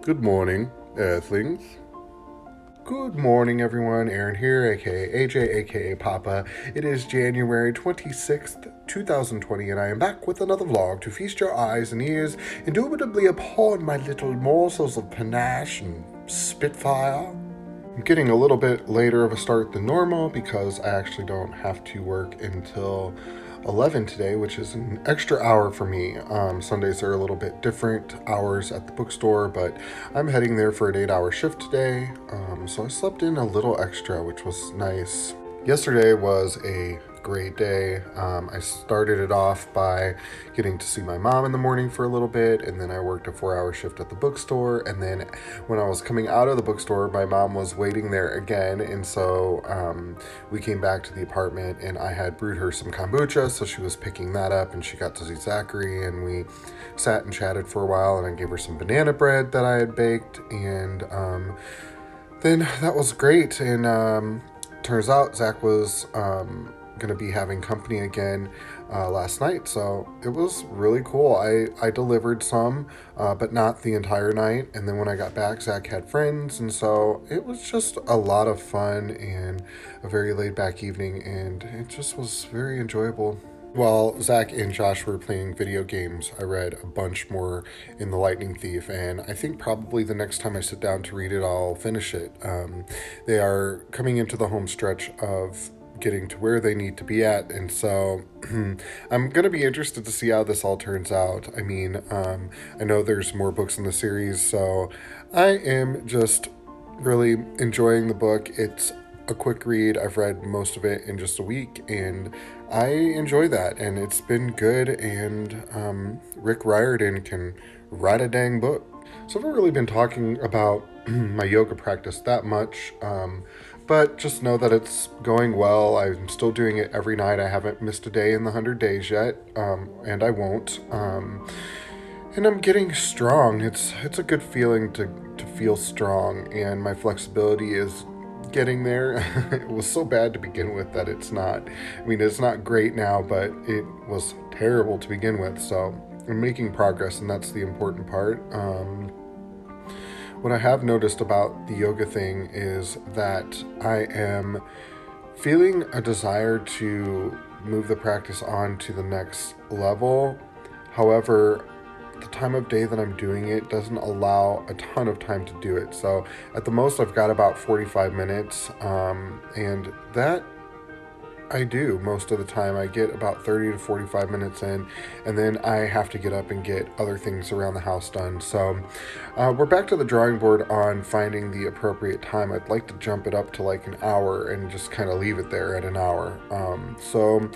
Good morning, Earthlings. Good morning, everyone. Aaron here, aka AJ, aka Papa. It is January 26th, 2020, and I am back with another vlog to feast your eyes and ears indubitably upon my little morsels of panache and spitfire. I'm getting a little bit later of a start than normal because I actually don't have to work until 11 today, which is an extra hour for me. Sundays are a little bit different hours at the bookstore, but I'm heading there for an 8-hour shift today. So I slept in a little extra, which was nice. Yesterday was a great day. I started it off by getting to see my mom in the morning for a little bit, and then I worked a 4-hour shift at the bookstore. And then when I was coming out of the bookstore, my mom was waiting there again, and so we came back to the apartment, and I had brewed her some kombucha, so she was picking that up, and she got to see Zachary, and we sat and chatted for a while, and I gave her some banana bread that I had baked, and then that was great. And turns out Zach was going to be having company again last night, so it was really cool. I delivered some, but not the entire night. And then when I got back, Zach had friends, and so it was just a lot of fun and a very laid back evening, and it just was very enjoyable. While Zach and Josh were playing video games, I read a bunch more in The Lightning Thief, and I think probably the next time I sit down to read it, I'll finish it. They are coming into the home stretch of getting to where they need to be at, and so I'm going to be interested to see how this all turns out. I mean, I know there's more books in the series, so I am just really enjoying the book. It's a quick read. I've read most of it in just a week, and I enjoy that, and it's been good. And Rick Riordan can write a dang book. So I've not really been talking about my yoga practice that much, but just know that it's going well. I'm still doing it every night. I haven't missed a day in the 100 days yet, and I won't. And I'm getting strong. It's a good feeling to feel strong, and my flexibility is getting there. It was so bad to begin with that it's not. I mean, it's not great now, but it was terrible to begin with. So I'm making progress, and that's the important part. What I have noticed about the yoga thing is that I am feeling a desire to move the practice on to the next level. However, the time of day that I'm doing it doesn't allow a ton of time to do it. So at the most, I've got about 45 minutes, and that I do most of the time. I get about 30 to 45 minutes in, and then I have to get up and get other things around the house done. So we're back to the drawing board on finding the appropriate time. I'd like to jump it up to like an hour and just kind of leave it there at an hour. So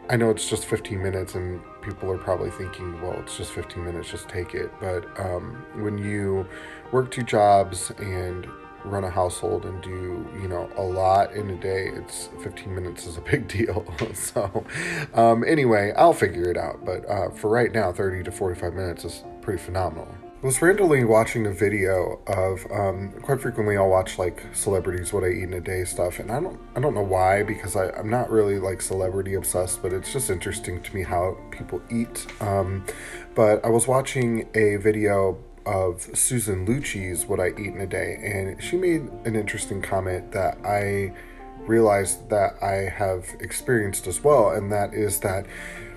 I know it's just 15 minutes, and people are probably thinking, well, it's just 15 minutes, just take it. But when you work two jobs and run a household and do, a lot in a day, it's 15 minutes is a big deal. So anyway, I'll figure it out. But for right now, 30 to 45 minutes is pretty phenomenal. I was randomly watching a video of quite frequently I'll watch like celebrities what I eat in a day stuff, and I don't know why, because I'm not really like celebrity obsessed, but it's just interesting to me how people eat. But I was watching a video of Susan Lucci's what I eat in a day, and she made an interesting comment that I realized that I have experienced as well, and that is that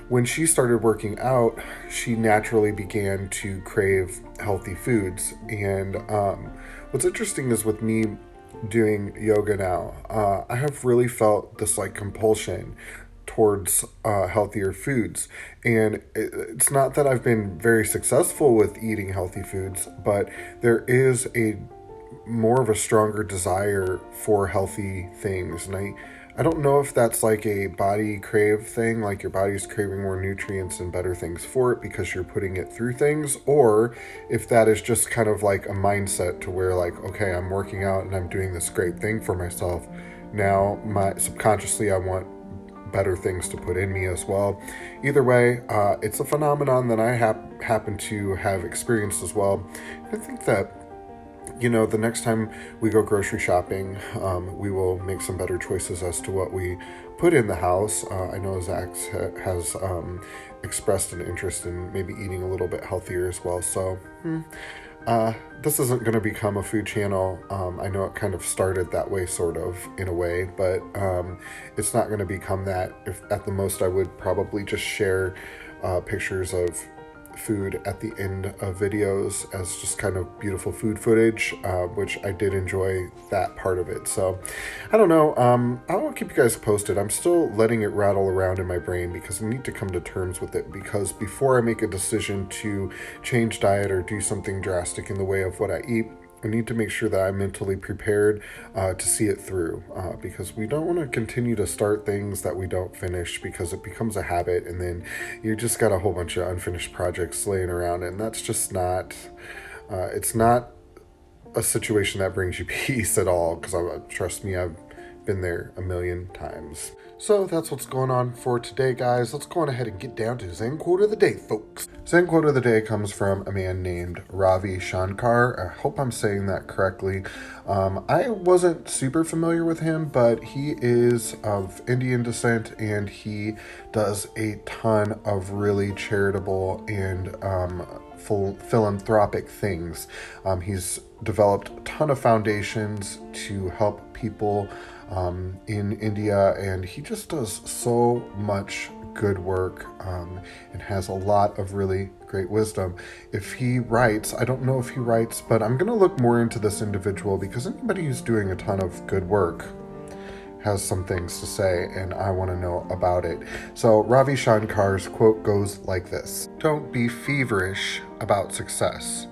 when she started working out, she naturally began to crave healthy foods. And what's interesting is with me doing yoga now, I have really felt this like compulsion towards healthier foods. And it's not that I've been very successful with eating healthy foods, but there is a more of a stronger desire for healthy things. And I don't know if that's like a body crave thing, like your body's craving more nutrients and better things for it because you're putting it through things, or if that is just kind of like a mindset to where like, okay, I'm working out and I'm doing this great thing for myself. Now my subconsciously I want better things to put in me as well. Either way, it's a phenomenon that I happen to have experienced as well. I think that the next time we go grocery shopping, we will make some better choices as to what we put in the house. I know Zach has expressed an interest in maybe eating a little bit healthier as well. So This isn't going to become a food channel. I know it kind of started that way, sort of, in a way, but it's not going to become that. If at the most, I would probably just share pictures of food at the end of videos as just kind of beautiful food footage, which I did enjoy that part of it. So I don't know. I'll keep you guys posted. I'm still letting it rattle around in my brain because I need to come to terms with it, because before I make a decision to change diet or do something drastic in the way of what I eat, I need to make sure that I'm mentally prepared to see it through, because we don't want to continue to start things that we don't finish, because it becomes a habit and then you just got a whole bunch of unfinished projects laying around, and that's just not, it's not a situation that brings you peace at all, because trust me, I've been there a million times. So that's what's going on for today, guys. Let's go on ahead and get down to Zen Quote of the Day, folks. Zen Quote of the Day comes from a man named Ravi Shankar. I hope I'm saying that correctly. I wasn't super familiar with him, but he is of Indian descent, and he does a ton of really charitable and philanthropic things. He's developed a ton of foundations to help people in India, and he just does so much good work and has a lot of really great wisdom. If he writes, I don't know if he writes, but I'm going to look more into this individual, because anybody who's doing a ton of good work has some things to say, and I want to know about it. So Ravi Shankar's quote goes like this: "Don't be feverish about success.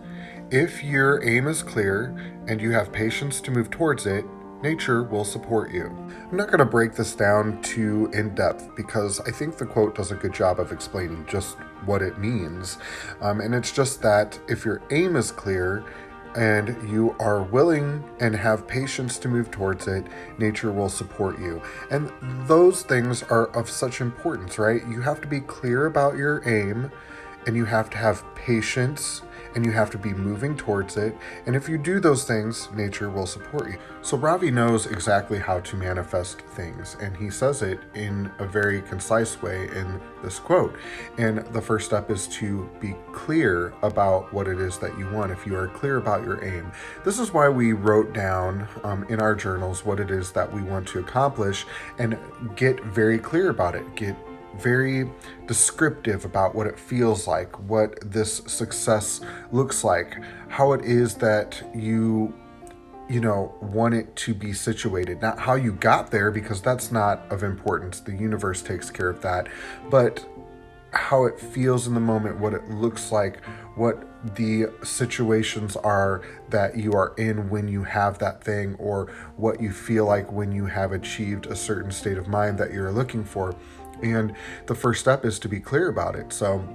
If your aim is clear and you have patience to move towards it, nature will support you." I'm not going to break this down too in depth, because I think the quote does a good job of explaining just what it means. And it's just that if your aim is clear and you are willing and have patience to move towards it, nature will support you. And those things are of such importance, right? You have to be clear about your aim, and you have to have patience, and you have to be moving towards it. And if you do those things, nature will support you. So Ravi knows exactly how to manifest things, and he says it in a very concise way in this quote. And the first step is to be clear about what it is that you want. If you are clear about your aim, this is why we wrote down in our journals what it is that we want to accomplish, and get very clear about it. Get very descriptive about what it feels like, what this success looks like, how it is that you want it to be situated. Not how you got there, because that's not of importance. The universe takes care of that. But how it feels in the moment, what it looks like, what the situations are that you are in when you have that thing, or what you feel like when you have achieved a certain state of mind that you're looking for. And the first step is to be clear about it. So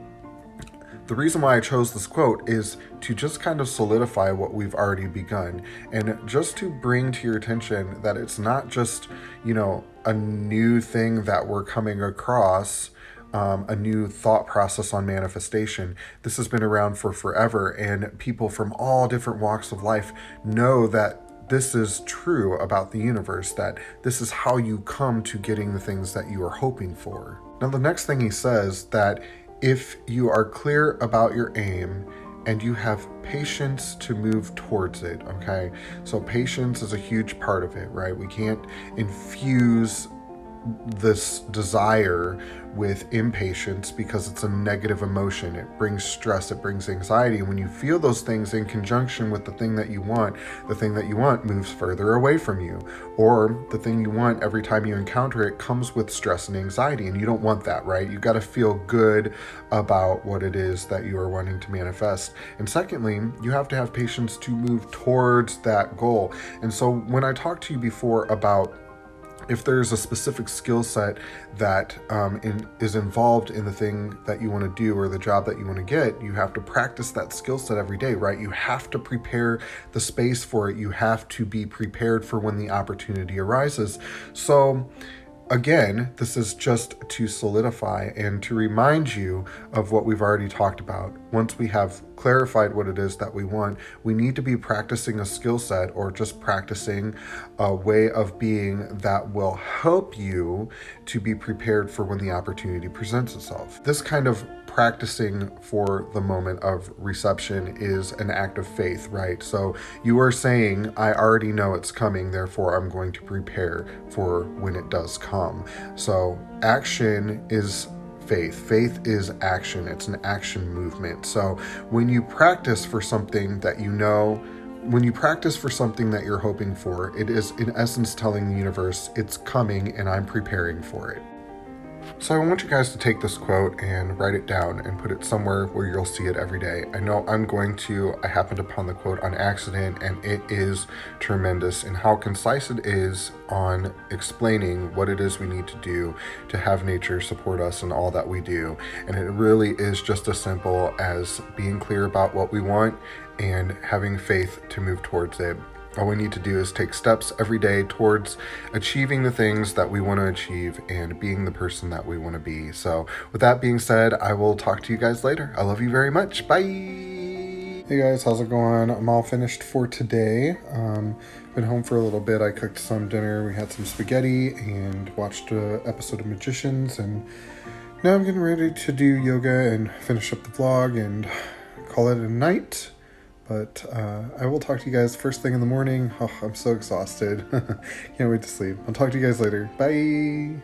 the reason why I chose this quote is to just kind of solidify what we've already begun, and just to bring to your attention that it's not just, a new thing that we're coming across, a new thought process on manifestation. This has been around for forever, and people from all different walks of life know that this is true about the universe, that this is how you come to getting the things that you are hoping for. Now, the next thing he says, that if you are clear about your aim and you have patience to move towards it, okay? So patience is a huge part of it, right? We can't infuse this desire with impatience, because it's a negative emotion. It brings stress, it brings anxiety. And when you feel those things in conjunction with the thing that you want, the thing that you want moves further away from you. Or the thing you want, every time you encounter it, comes with stress and anxiety, and you don't want that, right? You got to feel good about what it is that you are wanting to manifest. And secondly, you have to have patience to move towards that goal. And so when I talked to you before about if there's a specific skill set that is involved in the thing that you want to do, or the job that you want to get, you have to practice that skill set every day, right? You have to prepare the space for it. You have to be prepared for when the opportunity arises. So again, this is just to solidify and to remind you of what we've already talked about. Once we have clarified what it is that we want, we need to be practicing a skill set, or just practicing a way of being that will help you to be prepared for when the opportunity presents itself. This kind of practicing for the moment of reception is an act of faith, right? So you are saying, I already know it's coming, therefore I'm going to prepare for when it does come. So action is faith. Faith is action. It's an action movement. So when you practice for something that you know, when you practice for something that you're hoping for, it is in essence telling the universe it's coming and I'm preparing for it. So I want you guys to take this quote and write it down and put it somewhere where you'll see it every day. I know I happened upon the quote on accident, and it is tremendous in how concise it is on explaining what it is we need to do to have nature support us in all that we do. And it really is just as simple as being clear about what we want and having faith to move towards it. All we need to do is take steps every day towards achieving the things that we want to achieve and being the person that we want to be. So with that being said, I will talk to you guys later. I love you very much. Bye. Hey guys, how's it going? I'm all finished for today. Been home for a little bit. I cooked some dinner. We had some spaghetti and watched an episode of Magicians, and now I'm getting ready to do yoga and finish up the vlog and call it a night. But I will talk to you guys first thing in the morning. Oh, I'm so exhausted. Can't wait to sleep. I'll talk to you guys later. Bye.